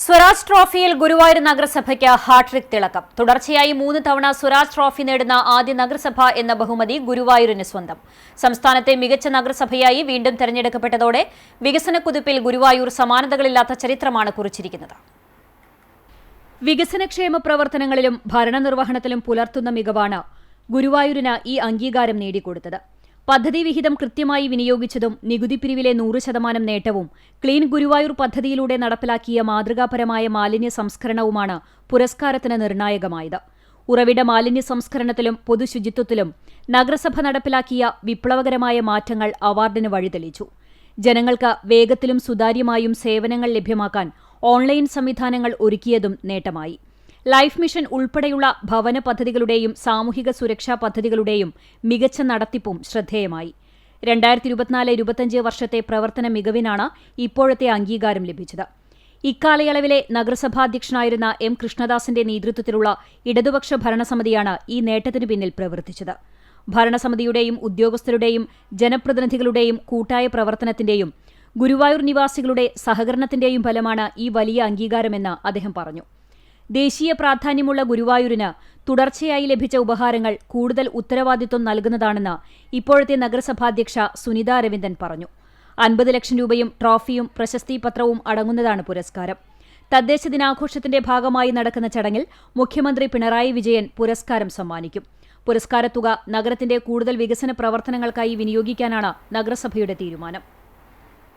സ്വരാജ് ട്രോഫിയിൽ ഗുരുവായൂർ നഗരസഭയ്ക്ക് ഹാട്രിക് തിളക്കം. തുടർച്ചയായി 3 തവണ സ്വരാജ് ട്രോഫി നേടുന്ന ആദ്യ നഗരസഭ എന്ന ബഹുമതി ഗുരുവായൂരിന് സ്വന്തം. സംസ്ഥാനത്തെ മികച്ച നഗരസഭയായി വീണ്ടും തെരഞ്ഞെടുക്കപ്പെട്ടതോടെ വികസന കുതിപ്പിൽ ഗുരുവായൂർ സമാനതകളില്ലാത്ത ചരിത്രമാണ് കുറിച്ചിരിക്കുന്നത്. വികസനക്ഷേമ പ്രവർത്തനങ്ങളിലും ഭരണനിർവഹണത്തിലും പുലർത്തുന്ന മികവാണ് ഗുരുവായൂരിന് ഈ അംഗീകാരം നേടിക്കൊടുത്തത്. പദ്ധതി വിഹിതം കൃത്യമായി വിനിയോഗിച്ചതും നികുതി പിരിവിലെ 100% നേട്ടവും ക്ലീൻ ഗുരുവായൂർ പദ്ധതിയിലൂടെ നടപ്പിലാക്കിയ മാതൃകാപരമായ മാലിന്യ സംസ്കരണവുമാണ് പുരസ്കാരത്തിന് നിർണായകമായത്. ഉറവിട മാലിന്യ സംസ്കരണത്തിലും പൊതുശുചിത്വത്തിലും നഗരസഭ നടപ്പിലാക്കിയ വിപ്ലവകരമായ മാറ്റങ്ങൾ അവാർഡിന് വഴിതെളിച്ചു. ജനങ്ങൾക്ക് വേഗത്തിലും സുതാര്യമായും സേവനങ്ങൾ ലഭ്യമാക്കാൻ ഓൺലൈൻ സംവിധാനങ്ങൾ ഒരുക്കിയതും നേട്ടമായി. ലൈഫ് മിഷൻ ഉൾപ്പെടെയുള്ള ഭവന പദ്ധതികളുടെയും സാമൂഹിക സുരക്ഷാ പദ്ധതികളുടെയും മികച്ച നടത്തിപ്പും ശ്രദ്ധേയമായി. 2024-25 വർഷത്തെ പ്രവർത്തന മികവിനാണ് ഇപ്പോഴത്തെ അംഗീകാരം ലഭിച്ചത്. ഇക്കാലയളവിലെ നഗരസഭാധ്യക്ഷനായിരുന്ന എം കൃഷ്ണദാസിന്റെ നേതൃത്വത്തിലുള്ള ഇടതുപക്ഷ ഭരണസമിതിയാണ് ഈ നേട്ടത്തിനു പിന്നിൽ പ്രവർത്തിച്ചത്. ഭരണസമിതിയുടെയും ഉദ്യോഗസ്ഥരുടെയും ജനപ്രതിനിധികളുടെയും കൂട്ടായ പ്രവർത്തനത്തിന്റെയും ഗുരുവായൂർ നിവാസികളുടെ സഹകരണത്തിന്റെയും ഫലമാണ് ഈ വലിയ അംഗീകാരമെന്ന് അദ്ദേഹം പറഞ്ഞു. ദേശീയ പ്രാധാന്യമുള്ള ഗുരുവായൂരിന് തുടർച്ചയായി ലഭിച്ച ഉപഹാരങ്ങൾ കൂടുതൽ ഉത്തരവാദിത്വം നൽകുന്നതാണെന്ന് ഇപ്പോഴത്തെ നഗരസഭാധ്യക്ഷ സുനിത അരവിന്ദൻ പറഞ്ഞു. 50 ലക്ഷം രൂപയും ട്രോഫിയും പ്രശസ്തിപത്രവും അടങ്ങുന്നതാണ് പുരസ്കാരം. തദ്ദേശ ദിനാഘോഷത്തിന്റെ ഭാഗമായി നടക്കുന്ന ചടങ്ങിൽ മുഖ്യമന്ത്രി പിണറായി വിജയൻ പുരസ്കാരം സമ്മാനിക്കും. പുരസ്കാരത്തുക നഗരത്തിന്റെ കൂടുതൽ വികസന പ്രവർത്തനങ്ങൾക്കായി വിനിയോഗിക്കാനാണ് നഗരസഭയുടെ തീരുമാനം.